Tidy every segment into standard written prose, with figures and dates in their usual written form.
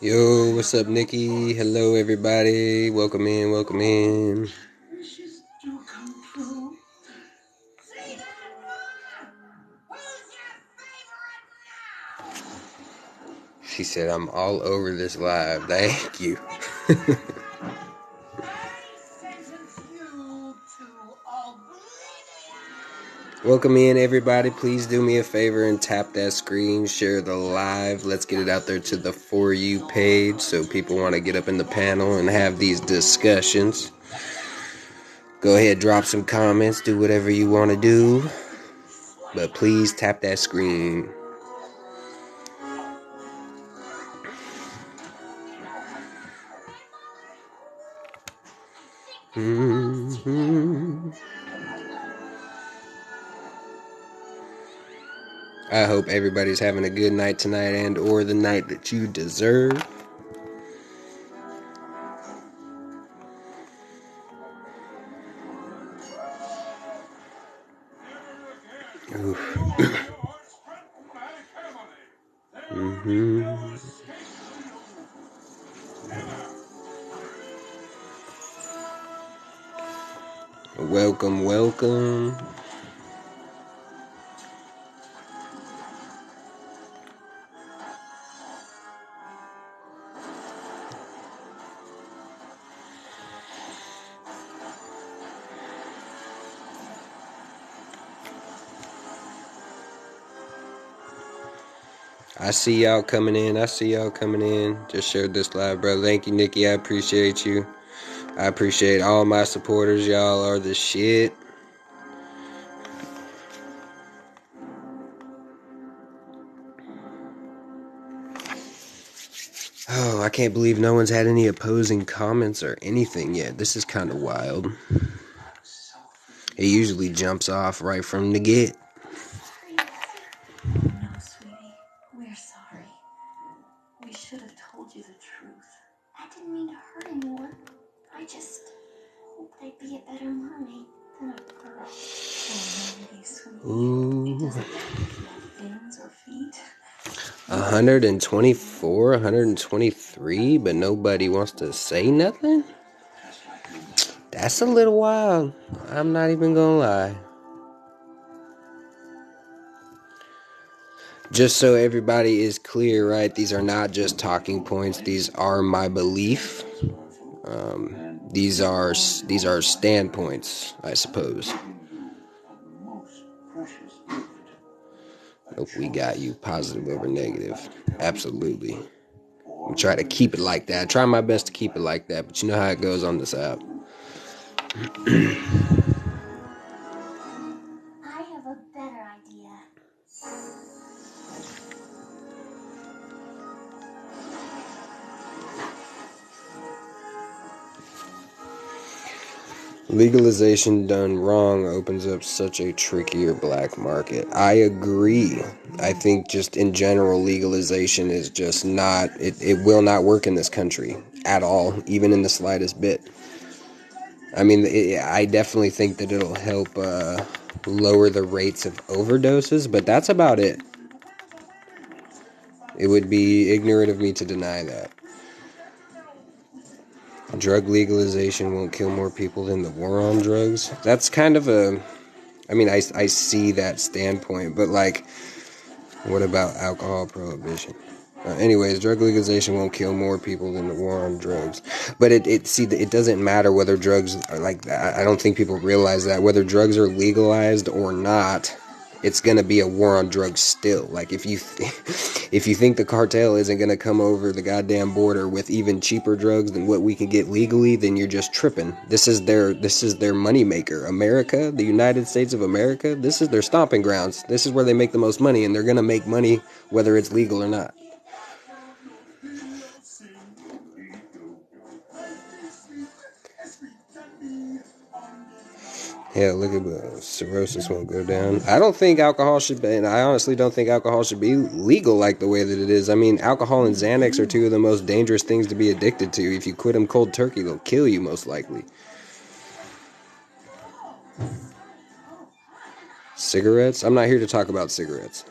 Yo, what's up, Nikki? Hello, everybody. Welcome in, welcome in. She said, I'm all over this live. Thank you. Welcome in, everybody. Please do me a favor and tap that screen, share the live. Let's get it out there to the For You page so people want to get up in the panel and have these discussions. Go ahead, drop some comments, do whatever you want to do. But please tap that screen. I hope everybody's having a good night tonight and or the night that you deserve. Welcome, welcome. I see y'all coming in. Just shared this live, bro. Thank you, Nikki. I appreciate you. I appreciate all my supporters. Y'all are the shit. Oh, I can't believe no one's had any opposing comments or anything yet. This is kind of wild. It usually jumps off right from the get. No, sweetie. We're sorry. We should have told you the truth. I didn't mean to hurt anyone. I just hoped I'd be a better mermaid than a girl. Oh, maybe, sweetie. Ooh. It doesn't matter if you have fins or feet. 124, 123, but nobody wants to say nothing? That's a little wild. I'm not even gonna lie. Just so everybody is clear, right? These are not just talking points. These are my belief. These are standpoints, I suppose. Nope, we got you. Positive over negative. Absolutely. I try to keep it like that. I try my best to keep it like that, but you know how it goes on this app. I have a better idea. Legalization done wrong opens up such a trickier black market. I agree. I think just in general, legalization is just not, it will not work in this country at all, even in the slightest bit. I mean, I definitely think that it'll help lower the rates of overdoses, but that's about it. It would be ignorant of me to deny that. Drug legalization won't kill more people than the war on drugs. That's kind of a... I mean, I see that standpoint, but like, what about alcohol prohibition? Anyways, drug legalization won't kill more people than the war on drugs. But it doesn't matter whether drugs are like, I don't think people realize that whether drugs are legalized or not, it's gonna be a war on drugs still. Like if you think the cartel isn't gonna come over the goddamn border with even cheaper drugs than what we can get legally, then you're just tripping. This is their moneymaker. America, the United States of America, this is their stomping grounds. This is where they make the most money, and they're gonna make money whether it's legal or not. Yeah, look at cirrhosis won't go down. I don't think alcohol should be, and I honestly don't think alcohol should be legal like the way that it is. I mean, alcohol and Xanax are two of the most dangerous things to be addicted to. If you quit them cold turkey, they'll kill you most likely. Cigarettes? I'm not here to talk about cigarettes.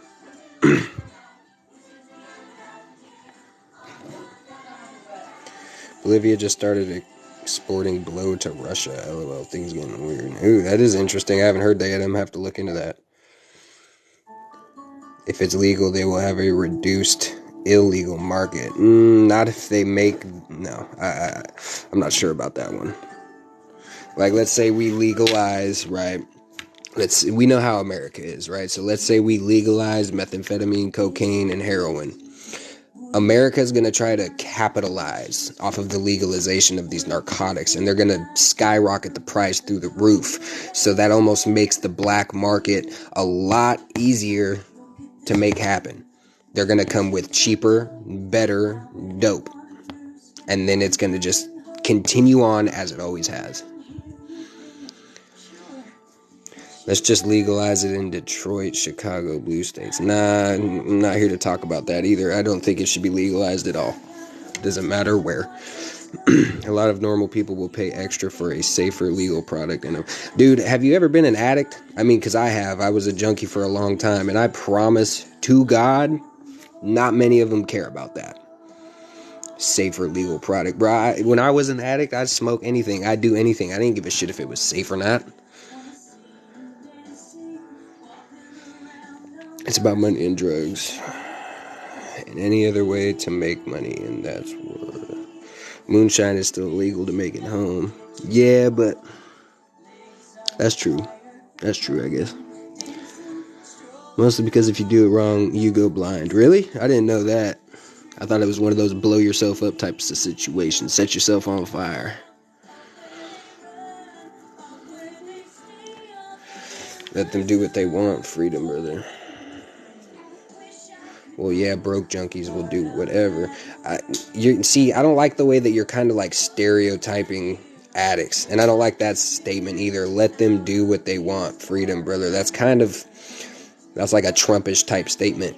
Bolivia just started exporting blow to Russia. LOL, things getting weird. Ooh, that is interesting. I haven't heard that yet. I'm gonna have to look into that. If it's legal, they will have a reduced illegal market. Not if they make... No, I'm not sure about that one. Like, let's say we legalize, right? We know how America is, right? So let's say we legalize methamphetamine, cocaine, and heroin. America's going to try to capitalize off of the legalization of these narcotics, and they're going to skyrocket the price through the roof. So that almost makes the black market a lot easier to make happen. They're going to come with cheaper, better dope. And then it's going to just continue on as it always has. Let's just legalize it in Detroit, Chicago, blue states. Nah, I'm not here to talk about that either. I don't think it should be legalized at all. Doesn't matter where. A lot of normal people will pay extra for a safer legal product. Dude, have you ever been an addict? I mean, because I have. I was a junkie for a long time, and I promise to God, not many of them care about that. Safer legal product. Bro, when I was an addict, I'd smoke anything. I'd do anything. I didn't give a shit if it was safe or not. It's about money and drugs. And any other way to make money, and that's what... Moonshine is still illegal to make at home. Yeah, but... That's true. That's true, I guess. Mostly because if you do it wrong, you go blind. Really? I didn't know that. I thought it was one of those blow yourself up types of situations. Set yourself on fire. Let them do what they want. Freedom, brother. Well, yeah, broke junkies will do whatever. I don't like the way that you're kind of like stereotyping addicts. And I don't like that statement either. Let them do what they want. Freedom, brother. That's like a Trumpish type statement.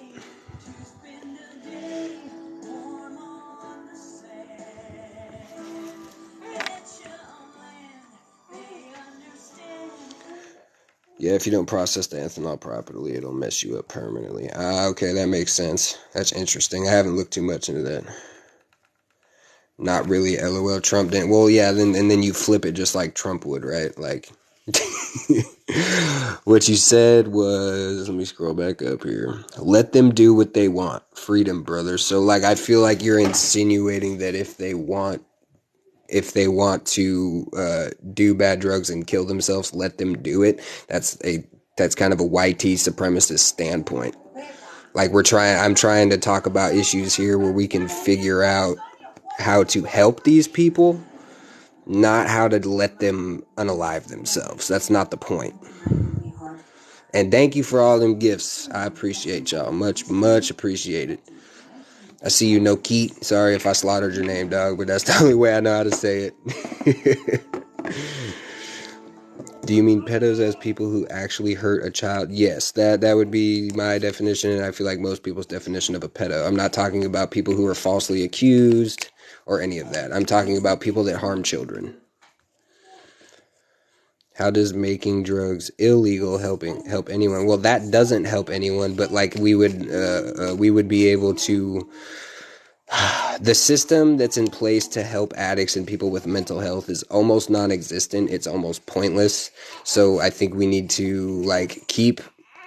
Yeah, if you don't process the ethanol properly, it'll mess you up permanently. Okay, that makes sense. That's interesting. I haven't looked too much into that. Not really, LOL, Trump didn't. Well, yeah, then you flip it just like Trump would, right? Like, what you said was, let me scroll back up here. Let them do what they want. Freedom, brother. So, like, I feel like you're insinuating that if they want to do bad drugs and kill themselves, let them do it. That's kind of a YT supremacist standpoint. Like I'm trying to talk about issues here where we can figure out how to help these people, not how to let them unalive themselves. That's not the point. And thank you for all them gifts. I appreciate y'all. Much, much appreciated. I see you, No Keat. Sorry if I slaughtered your name, dog, but that's the only way I know how to say it. Do you mean pedos as people who actually hurt a child? Yes, that would be my definition, and I feel like most people's definition of a pedo. I'm not talking about people who are falsely accused or any of that. I'm talking about people that harm children. How does making drugs illegal help anyone? Well, that doesn't help anyone, but like we would be able to... The system that's in place to help addicts and people with mental health is almost non-existent. It's almost pointless. So I think we need to keep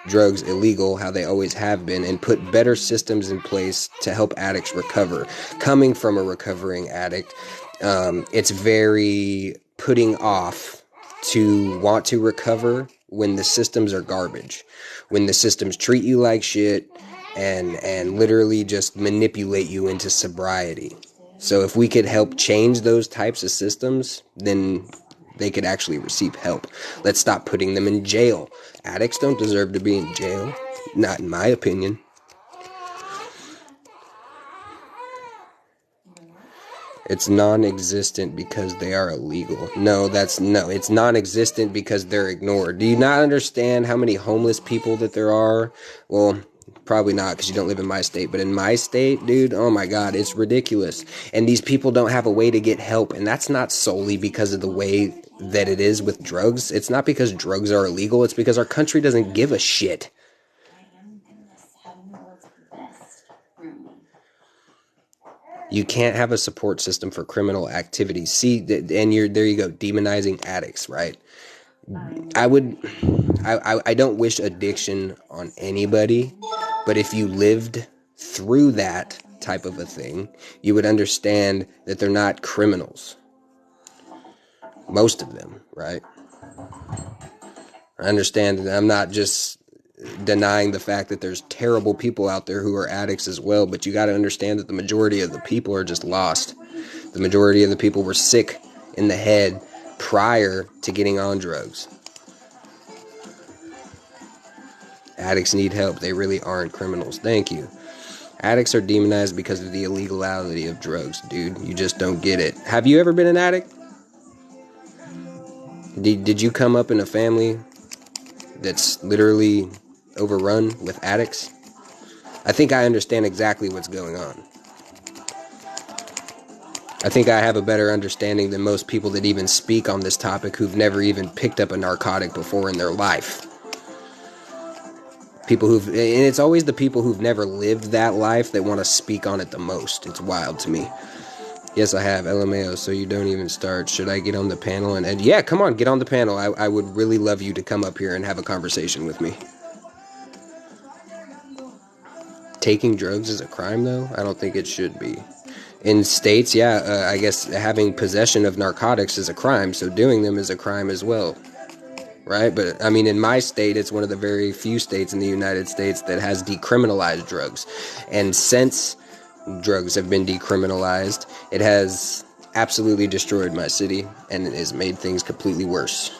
drugs illegal how they always have been and put better systems in place to help addicts recover. Coming from a recovering addict, it's very putting off to want to recover when the systems are garbage, when the systems treat you like shit and literally just manipulate you into sobriety. So if we could help change those types of systems, then they could actually receive help. Let's stop putting them in jail. Addicts don't deserve to be in jail, not in my opinion. It's non-existent because they are illegal. No, it's non-existent because they're ignored. Do you not understand how many homeless people that there are? Well, probably not because you don't live in my state, but in my state, dude, oh my God, it's ridiculous. And these people don't have a way to get help, and that's not solely because of the way that it is with drugs. It's not because drugs are illegal, it's because our country doesn't give a shit. You can't have a support system for criminal activity. See, and there you go, demonizing addicts, right? I don't wish addiction on anybody, but if you lived through that type of a thing, you would understand that they're not criminals. Most of them, right? I understand that I'm not just denying the fact that there's terrible people out there who are addicts as well, but you got to understand that the majority of the people are just lost. The majority of the people were sick in the head prior to getting on drugs. Addicts need help. They really aren't criminals. Thank you. Addicts are demonized because of the illegality of drugs, dude. You just don't get it. Have you ever been an addict? Did you come up in a family that's literally overrun with addicts? I think I understand exactly what's going on. I think I have a better understanding than most people that even speak on this topic who've never even picked up a narcotic before in their life. And it's always the people who've never lived that life that want to speak on it the most. It's wild to me. Yes, I have. LMAO, so you don't even start. Should I get on the panel? And yeah, come on, get on the panel. I would really love you to come up here and have a conversation with me. Taking drugs is a crime, though? I don't think it should be. In states, I guess having possession of narcotics is a crime, so doing them is a crime as well. Right? But, I mean, in my state, it's one of the very few states in the United States that has decriminalized drugs. And since drugs have been decriminalized, it has absolutely destroyed my city, and it has made things completely worse.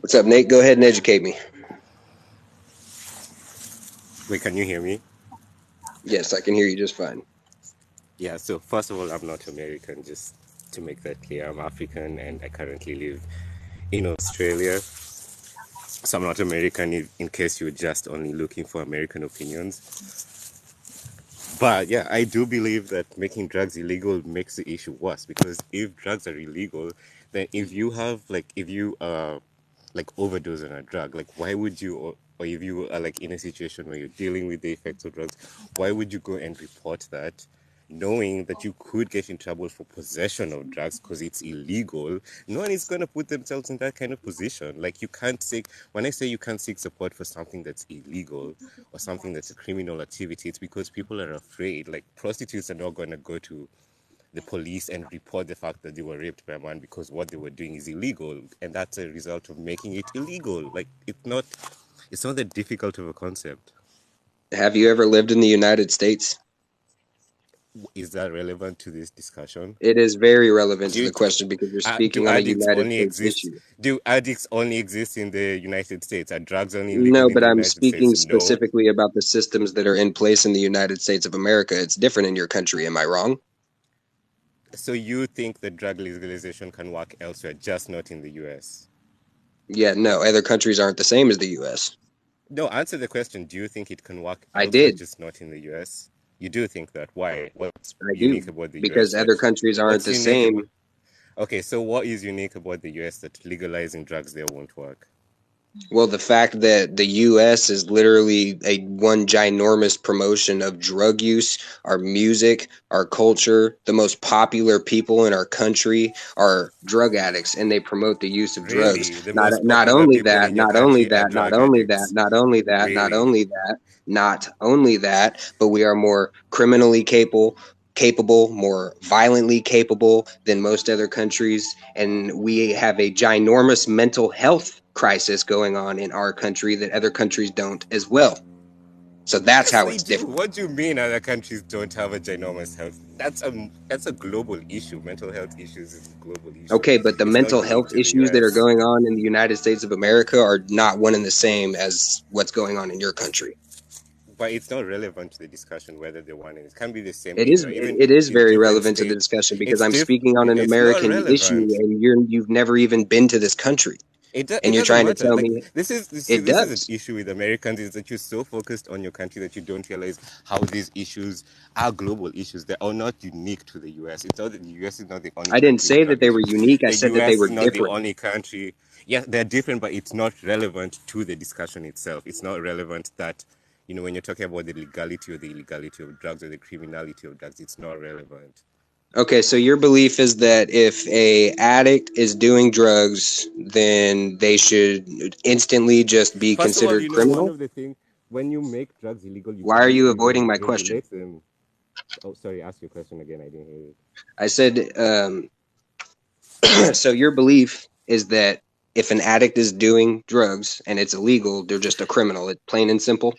What's up, Nate? Go ahead and educate me. Wait, can you hear me? Yes, I can hear you just fine. Yeah, so first of all, I'm not American, just to make that clear. I'm African and I currently live in Australia. So I'm not American in case you're just only looking for American opinions. But yeah, I do believe that making drugs illegal makes the issue worse, because if drugs are illegal, then if you overdose on a drug, like why would you, or if you are like in a situation where you're dealing with the effects of drugs, why would you go and report that, knowing that you could get in trouble for possession of drugs because it's illegal? No one is going to put themselves in that kind of position. Like, you can't seek, when I say you can't seek support for something that's illegal or something that's a criminal activity, it's because people are afraid. Like, prostitutes are not going to go to the police and report the fact that they were raped by a man because what they were doing is illegal, and that's a result of making it illegal. Like, it's not that difficult of a concept. Have you ever lived in the United States? Is that relevant to this discussion? It is very relevant to the question because you're speaking on a United States issue. Do addicts only exist in the United States? Are drugs only illegal No, in but the I'm United speaking States? No. specifically about the systems that are in place in the United States of America. It's different in your country. Am I wrong? So you think that drug legalization can work elsewhere, just not in the US? Yeah, no. Other countries aren't the same as the US. No, answer the question. Do you think it can work I elsewhere, did. just not in the US? You do think that. Why? What's I unique do. about the Because US? other countries aren't the same. Okay, so what is unique about the US that legalizing drugs there won't work? Well, the fact that the U.S. is literally one ginormous promotion of drug use, our music, our culture. The most popular people in our country are drug addicts, and they promote the use of drugs. Really? The Not most not popular only people that, in your not only country are that, not drug only that, addicts? not only that, not Really? only that, not only that, but we are more criminally capable, more violently capable than most other countries, and we have a ginormous mental health crisis going on in our country that other countries don't as well. So that's Yes, how they it's do. different. What do you mean other countries don't have a ginormous health? That's a global issue. Mental health issues is a global issue. Okay, but the It's not mental unique health to the issues that are US. going on in the United States of America are not one and the same as what's going on in your country. But it's not relevant to the discussion whether the one, and it can be the same It anywhere, even is in very different relevant to the states. discussion because I'm speaking on an It's not American issue relevant. and you've never even been to this country. And It you're doesn't trying to matter. tell Like me this it is an does. issue with Americans, is that you're so focused on your country that you don't realize how these issues are global issues. They are not unique to the US. It's not that the US is not the only I didn't country with say that drug they were issues. unique. I The said that they US were is not the different. only country. Yes, they're different, but it's not relevant to the discussion itself. It's not relevant that, when you're talking about the legality or the illegality of drugs or the criminality of drugs, it's not relevant. Okay, so your belief is that if a addict is doing drugs, then they should instantly just be First of all, considered one criminal? of the things, when you make drugs illegal, you Why are cannot you avoiding even my question? regulate them. Oh, sorry, ask your question again. I didn't hear it. I said, so your belief is that if an addict is doing drugs and it's illegal, they're just a criminal. It's plain and simple.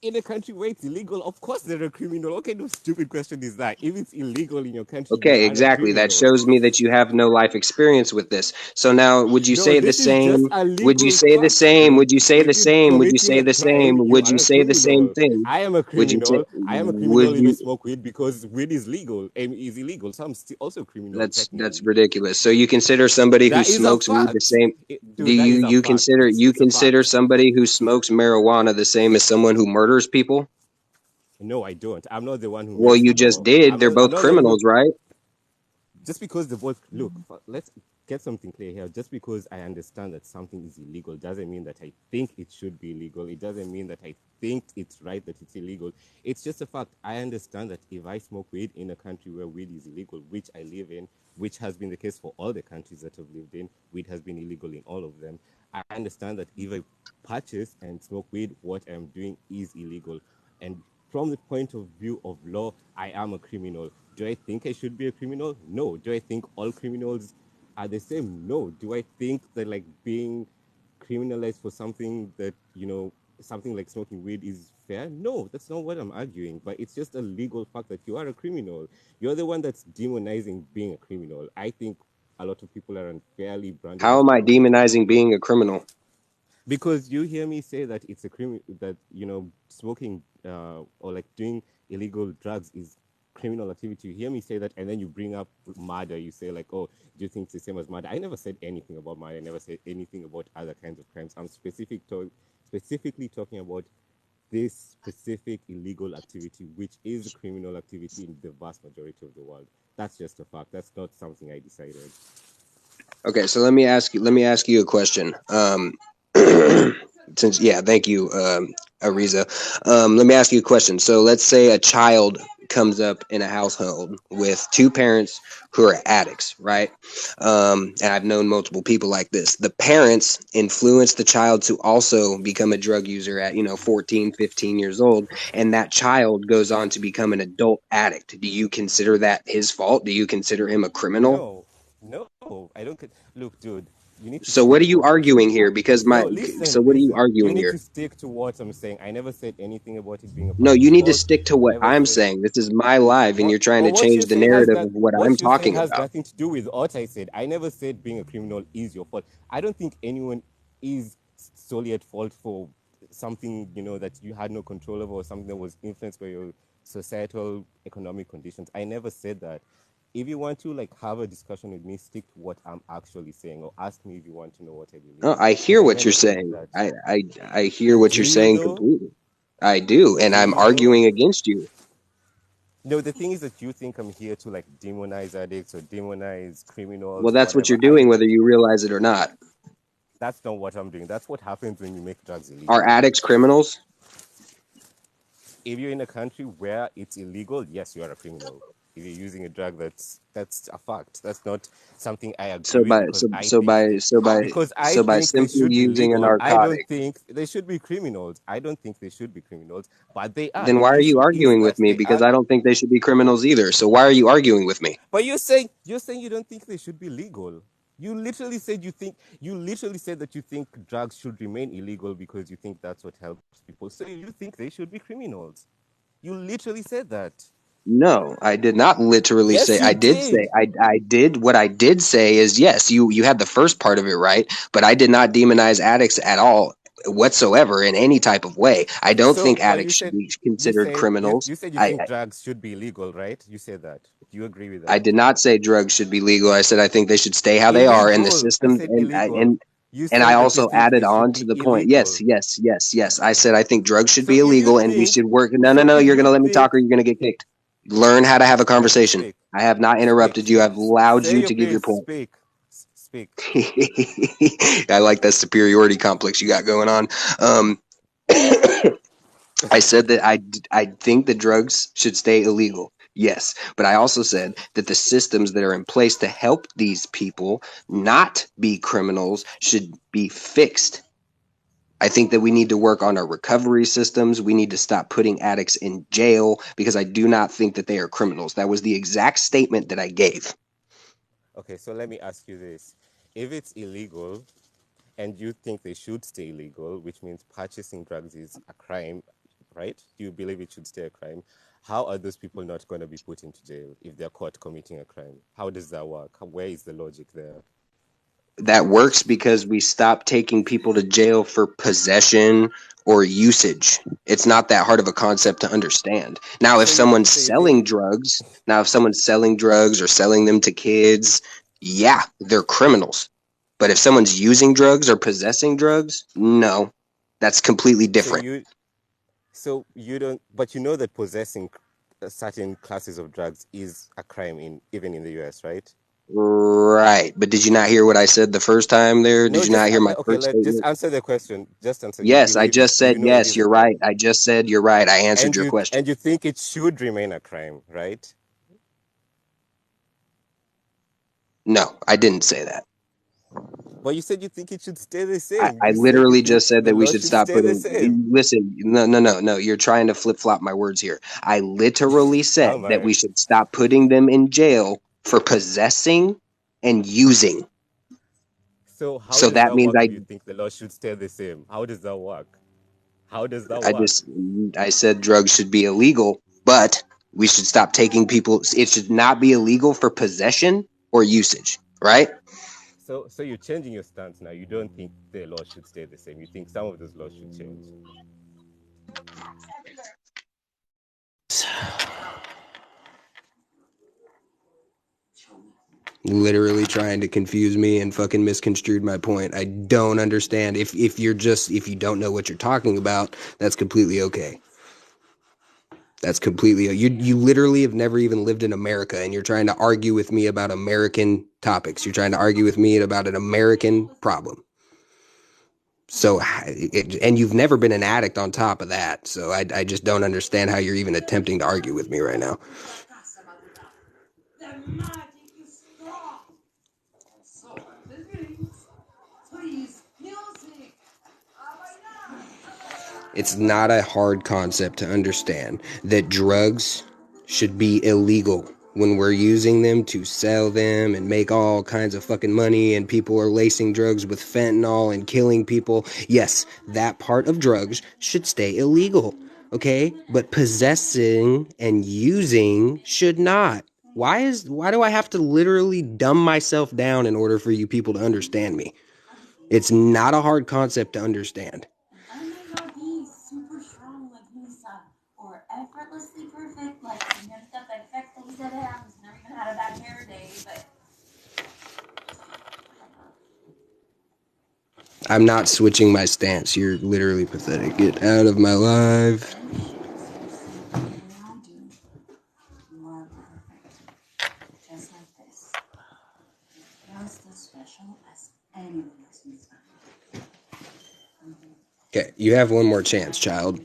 In a country where it's illegal, of course they're a criminal. What kind of stupid question is that? If it's illegal in your country, you Okay, are a exactly. That criminal. shows me that you have no life experience with this. So now, would you No, say the this is just same? a Would you legal say the fact, same? dude. Would you say the If you're same? Would you committing say a the crime, same? you Would you are a say the same criminal. thing? I am a Would you say? criminal. I am a criminal Would if I you? smoke weed because weed is legal and is illegal. So I'm still also a criminal That's technically. ridiculous. So you consider somebody who That is a smokes weed the fact. same? Do Dude, that is a you fact. consider It's a fact. somebody who smokes marijuana the same as someone who murders people? No, I don't. I'm not the one who Well, makes you the just law. did. I'm They're not. I'm both not the one who. criminals, right? Just because the both look. Let's get something clear here. Just because I understand that something is illegal doesn't mean that I think it should be illegal. It doesn't mean that I think it's right that it's illegal. It's just a fact. I understand that if I smoke weed in a country where weed is illegal, which I live in, which has been the case for all the countries that I've lived in, weed has been illegal in all of them. I understand that if I purchase and smoke weed, what I'm doing is illegal. And from the point of view of law, I am a criminal. Do I think I should be a criminal? No. Do I think all criminals are the same? No. Do I think that like being criminalized for something that, something like smoking weed is fair? No, that's not what I'm arguing. But it's just a legal fact that you are a criminal. You're the one that's demonizing being a criminal. I think a lot of people are unfairly branded How as am I criminals demonizing being a criminal? because you hear me say that it's a crime, that smoking or like doing illegal drugs is criminal activity. You hear me say that, and then you bring up murder. You say like, oh, do you think it's the same as murder? I never said anything about murder. I never said anything about other kinds of crimes. I'm specifically talking about this specific illegal activity, which is a criminal activity in the vast majority of the world. That's just a fact. That's not something I decided. Okay, so let me ask you a question. Thank you, Ariza. Let me ask you a question. So let's say a child comes up in a household with two parents who are addicts, right? And I've known multiple people like this. The parents influence the child to also become a drug user at 14, 15 years old, and that child goes on to become an adult addict. Do you consider that his fault? Do you consider him a criminal? No, no, I don't. Look, dude, you need to So what stick are to you what I'm arguing saying. here? Because my No, so listen, what are you listen. You arguing need here? to stick to what I'm saying. I never said anything about it being a No, parent's you need to fault. stick to I what never I'm said saying. This is my live, and what. you're trying But to what change you're the saying has narrative got. of what I'm What you're saying talking has about. nothing to do with what I said. I never said being a criminal is your fault. I don't think anyone is solely at fault for something that you had no control over or something that was influenced by your societal economic conditions. I never said that. If you want to have a discussion with me, stick to what I'm actually saying, or ask me if you want to know what I believe, No, I because hear I what you're never said saying. that. I hear what Do you're you saying though? completely. I do, and Do I'm you though? arguing against you. No, the thing is that you think I'm here to demonize addicts or demonize Well, criminals, that's what whatever. you're doing, whether you realize it or not. That's not what I'm doing. That's what happens when you make drugs Are illegal. addicts criminals? If you're in a country where it's illegal, yes, you are a criminal. If you're using a drug, that's a fact. That's not something I agree So with by because I think they simply should be using a legal. I don't narcotic, think they should be criminals. I don't think they should be criminals, but they are. then The why are you issue is arguing that with me? they Because are. I don't think they should be criminals either. So why are you arguing with me? But you're saying you don't think they should be legal. You literally said that you think drugs should remain illegal because you think that's what helps people. So you think they should be criminals. You literally said that. No, I did not literally Yes, say. you I did say. did. I did. What I did say is yes. You had the first part of it right, but I did not demonize addicts at all. whatsoever in any type of way. I don't So, think but addicts should be considered criminals. you said you I think drugs should be illegal, right? You said that. Do you agree with I that? did not say drugs should be legal. I said I think they should stay how they are, and the Illegal. I systems said illegal. You and I said that you also think added they on should to be the point. illegal. Yes. I said I think drugs should So be illegal and we should work. No. You're going to let me talk or you're going to get kicked. Learn how to have a Okay, conversation. speak. I have not Speak, interrupted you. speak. I've allowed Say you your to give your piece. point. Speak. Speak. I like that superiority complex you got going on. I said that I think the drugs should stay illegal. Yes, but I also said that the systems that are in place to help these people not be criminals should be fixed. I think that we need to work on our recovery systems. We need to stop putting addicts in jail because I do not think that they are criminals. That was the exact statement that I gave. Okay, so let me ask you this. If it's illegal and you think they should stay illegal, which means purchasing drugs is a crime, right? Do you believe it should stay a crime? How are those people not going to be put into jail if they're caught committing a crime? How does that work? Where is the logic there? That works because we stop taking people to jail for possession or usage. It's not that hard of a concept to understand. Now, if someone's selling drugs, or selling them to kids, yeah, they're criminals. But if someone's using drugs or possessing drugs, no, that's completely different. So you don't, but you know that possessing certain classes of drugs is a crime even in the US, right? Right. But did you not hear what I said the first time there? No, Did you not hear my okay. first Just statement? answer the question. Just answer. You Yes, I believe it. just You said know it yes, is a you're crime, right. I just said you're right. I answered your question. and you think it should remain a crime, right? No, I didn't say that. But you said you think it should stay the same. I You said you literally think just said the that we law should should stop stay the putting. same. Listen, no. You're trying to flip flop my words here. I literally said Am that we I? should stop putting them in jail for possessing and using. So how So does that that means work if you think the law should stay the same? How does that work? How does that work? I said drugs should be illegal, but we should stop taking people. It should not be illegal for possession or usage, right? So you're changing your stance now. You don't think the law should stay the same. You think some of those laws should change. Literally trying to confuse me and fucking misconstrued my point. I don't understand. If you don't know what you're talking about, that's completely okay. That's completely you literally have never even lived in America and you're trying to argue with me about American topics. You're trying to argue with me about an American problem. So and you've never been an addict on top of that. So I just don't understand how you're even attempting to argue with me right now. It's not a hard concept to understand that drugs should be illegal when we're using them to sell them and make all kinds of fucking money and people are lacing drugs with fentanyl and killing people. Yes, that part of drugs should stay illegal, okay? But possessing and using should not. Why do I have to literally dumb myself down in order for you people to understand me? It's not a hard concept to understand. I may not be super strong like Lisa or effortlessly perfect like Samantha Perfecta who's never even had a bad hair day, but I'm not switching my stance. You're literally pathetic. Get out of my life. you are perfect. Just like this. Just as special as anyone else in this family. Okay, you have one more chance, child.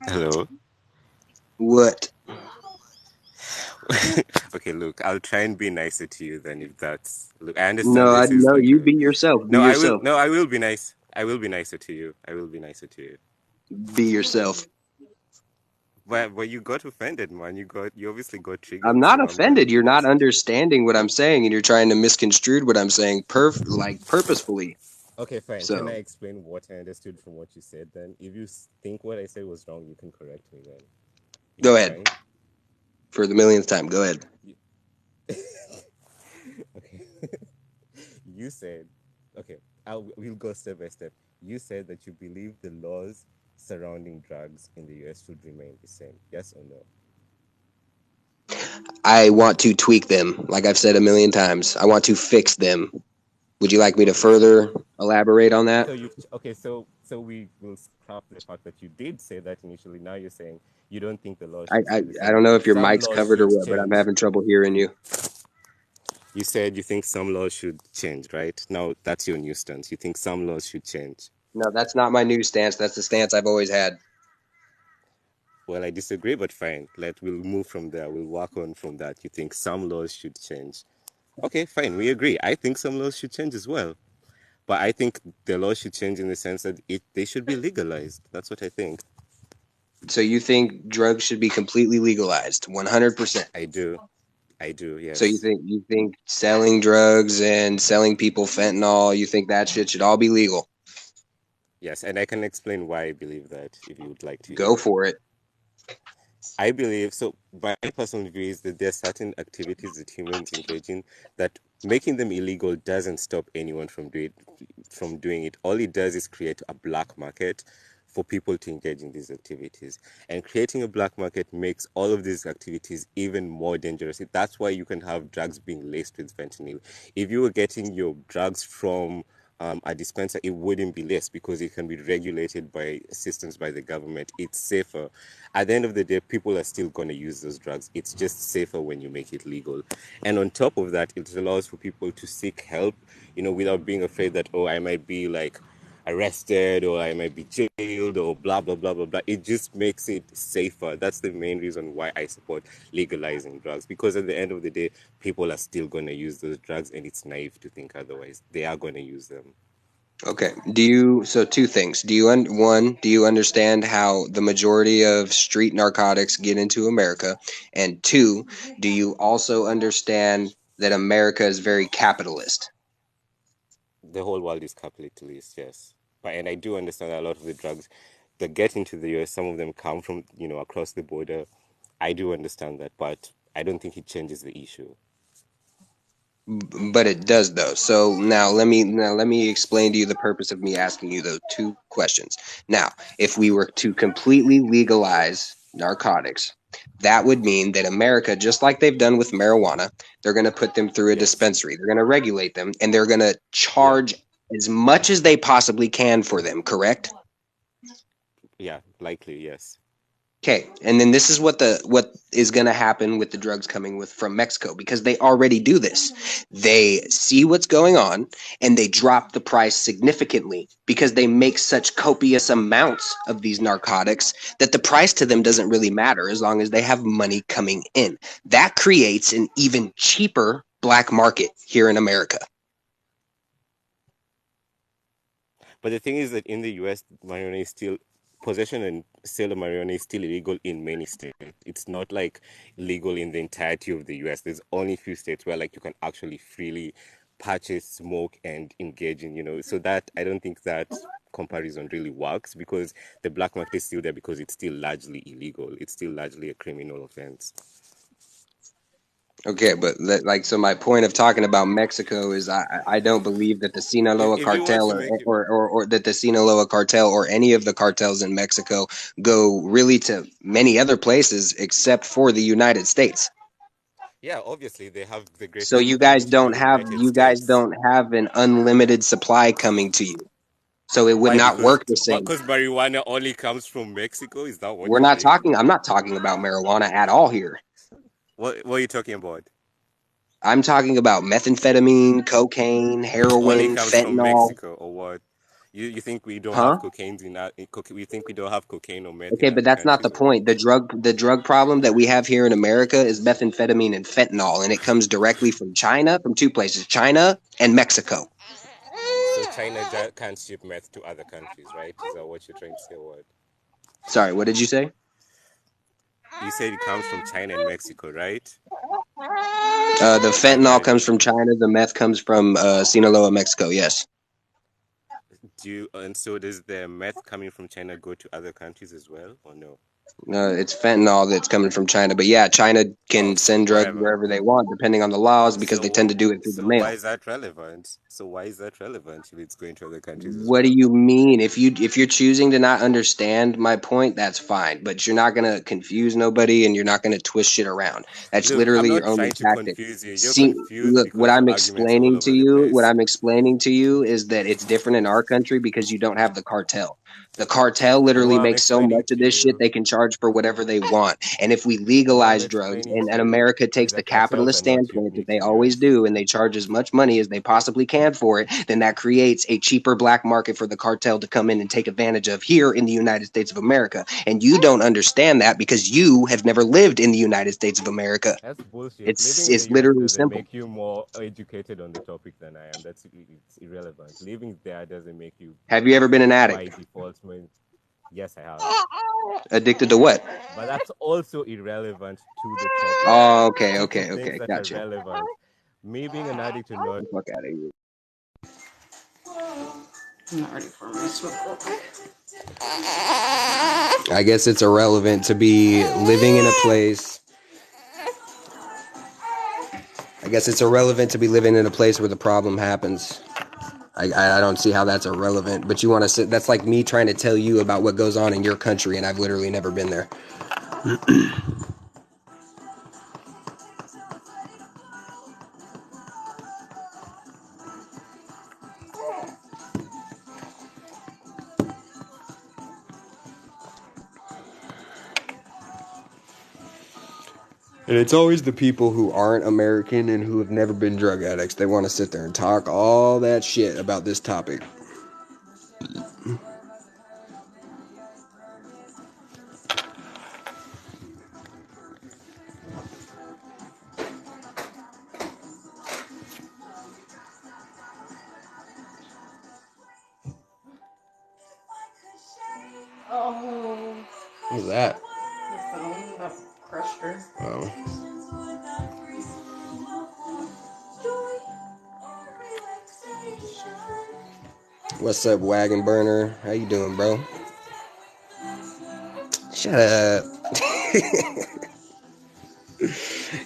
Hello. What? Okay, look, I'll try and be nicer to you then if that's look, I understand this is No, like you be yourself. Be yourself. I will be nice. I will be nicer to you. I will be nicer to you. Be yourself. But you got offended, man. You obviously got I'm triggered, not so I'm trying to offended. be You're not nicer to you. understanding what I'm saying and you're trying to misconstrue what I'm saying purposefully. Okay, fine. Can I So, explain what I understood from what you said then? If you think what I said was wrong, you can correct me then. Is go that ahead. fine? For the millionth time, go ahead. you said, okay, we'll go step by step. You said that you believe the laws surrounding drugs in the US should remain the same. Yes or no? I want to tweak them, like I've said a million times. I want to fix them. Would you like me to further elaborate on that? So so we will scrap the fact that you did say that initially. Now you're saying you don't think the law I, should I, stay the I same. don't know if your Some mic's laws covered or should what, but I'm change. having trouble hearing you. You said you think some laws should change, right? Now that's your new stance. You think some laws should change. No, that's not my new stance. That's the stance I've always had. Well, I disagree, but fine. We'll move from there. We'll walk on from that. You think some laws should change. Okay, fine. We agree. I think some laws should change as well. But I think the law should change in the sense that they should be legalized. That's what I think. So you think drugs should be completely legalized, 100%. I do. So Yes. you think selling drugs and selling people fentanyl, you think that shit should all be legal? Yes, and I can explain why I believe that if you would like to Go hear. for it. I believe so. My personal view is that there are certain activities that humans engage in that making them illegal doesn't stop anyone from doing it. All it does is create a black market for people to engage in these activities. And creating a black market makes all of these activities even more dangerous. That's why you can have drugs being laced with fentanyl. If you were getting your drugs from a dispenser, it wouldn't be less because it can be regulated by systems by the government. It's safer. At the end of the day, people are still going to use those drugs. It's just safer when you make it legal. And on top of that, it allows for people to seek help, without being afraid that, oh, I might be like arrested or I might be jailed or blah, blah, blah, blah, blah. It just makes it safer. That's the main reason why I support legalizing drugs, because at the end of the day, people are still going to use those drugs, and it's naive to think otherwise. They are going to use them. Okay. So two things. Do you understand how the majority of street narcotics get into America? And two, do you also understand that America is very capitalist? The whole world is capitalist, yes. And I do understand that a lot of the drugs that get into the US, some of them come from, across the border. I do understand that, but I don't think it changes the issue. But it does though. So now let me explain to you the purpose of me asking you those two questions. Now, if we were to completely legalize narcotics, that would mean that America, just like they've done with marijuana, they're going to put them through a Yes. dispensary. They're going to regulate them and they're going to Yeah. charge as much as they possibly can for them, correct? Yeah, likely, yes. Okay, and then this is what is going to happen with the drugs coming from Mexico, because they already do this. They see what's going on and they drop the price significantly because they make such copious amounts of these narcotics that the price to them doesn't really matter as long as they have money coming in. That creates an even cheaper black market here in America. But the thing is that in the US, marijuana is still possession and sale of marijuana is still illegal in many states. It's not like legal in the entirety of the US. There's only a few states where you can actually freely purchase, smoke, and engage in. So that I don't think that comparison really works, because the black market is still there because it's still largely illegal. It's still largely a criminal offense. Okay, but so my point of talking about Mexico is I don't believe that the Sinaloa If you want cartel to make it, or that the Sinaloa cartel or any of the cartels in Mexico go really to many other places except for the United States. yeah, obviously they have the So greatest advantage in the United you guys States. don't have an unlimited supply coming to you. So it would Why? not Because work the same. marijuana only comes from Mexico? Is that what We're you're not saying? talking I'm not talking about marijuana at all here. What are you talking about? I'm talking about methamphetamine, cocaine, Only heroin, comes from fentanyl. Mexico, or what? You think we don't Huh? have cocaine we think we don't have cocaine or meth in Okay, but other that's not the countries, or what? point. The drug problem that we have here in America is methamphetamine and fentanyl, and it comes directly from China, from two places, China and Mexico. So China can't ship meth to other countries, right? Is that what you're trying to say, or what? Sorry, what did you say? You said it comes from China and Mexico, right? The fentanyl comes Primarily. from China. The meth comes from Sinaloa, Mexico. Yes. And so does the meth coming from China go to other countries as well, or no? It's fentanyl that's coming from China. But yeah, China Oh, can send drugs whatever. wherever they want, depending on the laws, because they tend So, to do it through the so why mail. is that relevant? So why is that relevant if it's going to other countries as What do well? you mean? If you're choosing to not understand my point, that's fine. But you're not gonna confuse nobody, and you're not gonna twist shit around. That's Look, I'm literally not your only trying to tactic. confuse you. You're See, confused look, because your argument's all over the what place. I'm explaining to you is that it's different in our country because you don't have the cartel. The cartel And literally what I'm makes so explaining much of to this shit you, they can charge for whatever they want. And if we what I'm legalize drugs explaining and to you America is takes the that cartels capitalist are not standpoint that unique they to always yours. do and they charge as much money as they possibly can for it, then that creates a cheaper black market for the cartel to come in and take advantage of here in the United States of America. And you don't understand that because you have never lived in the United States of America. That's bullshit. It's Living in the it's US literally doesn't simple. make you more educated on the topic than I am. It's irrelevant. Living there doesn't make you Have you ever been an by addict? default. Yes, I have. Addicted to what? But that's also irrelevant to the topic. Oh, Stick to okay, things that are gotcha. relevant. Me being an addict or not, Get the fuck out of here. I'm not ready for my smoke real quick. I guess it's irrelevant to be living in a place. I guess it's irrelevant to be living in a place where the problem happens. I don't see how that's irrelevant. But you want to sit? That's like me trying to tell you about what goes on in your country, and I've literally never been there. And it's always the people who aren't American and who have never been drug addicts. They want to sit there and talk all that shit about this topic. Oh, What's that? the phone that crushed her. Oh. What's up, Wagon Burner? How you doing, bro? Shut up.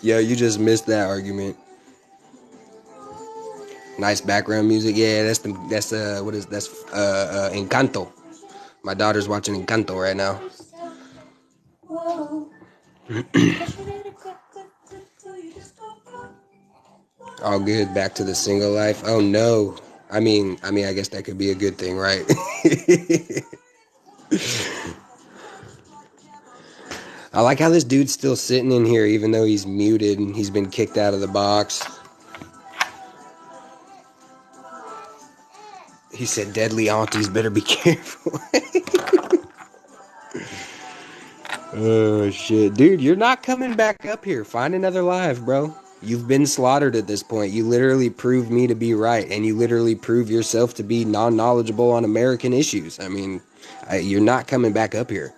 Yo, you just missed that argument. Nice background music. Yeah, that's what is that's Encanto. My daughter's watching Encanto right now. All good. Back to the single life. Oh no. I guess that could be a good thing, right? I like how this dude's still sitting in here even though he's muted and he's been kicked out of the box. He said, "Deadly aunties better be careful." Oh shit, dude, you're not coming back up here. Find another live, bro. You've been slaughtered at this point. You literally proved me to be right, and you literally prove yourself to be non-knowledgeable on American issues. You're not coming back up here.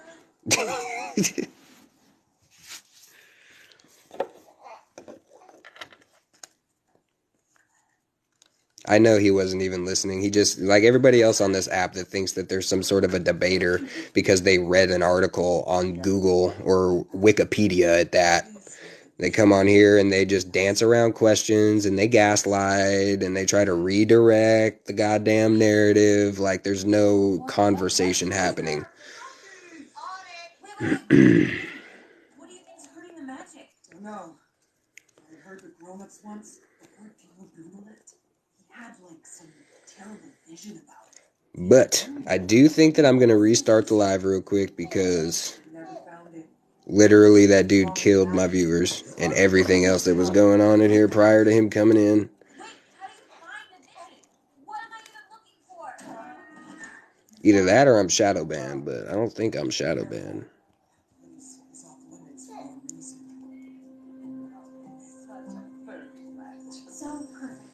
I know he wasn't even listening. He just, like everybody else on this app that thinks that there's some sort of a debater because they read an article on Google or Wikipedia at that. They come on here and they just dance around questions and they gaslight and they try to redirect the goddamn narrative like there's no conversation happening. What do you think's hurting the magic? No. I heard the grown-ups once, before people Googled it, he had like some terrible vision about it. But I do think that I'm going to restart the live real quick because Never found it. literally that dude killed my viewers and everything else that was going on in here prior to him coming in. Wait, how do you find a digit? What am I even looking for? Either that or I'm shadow banned, but I don't think I'm shadow banned.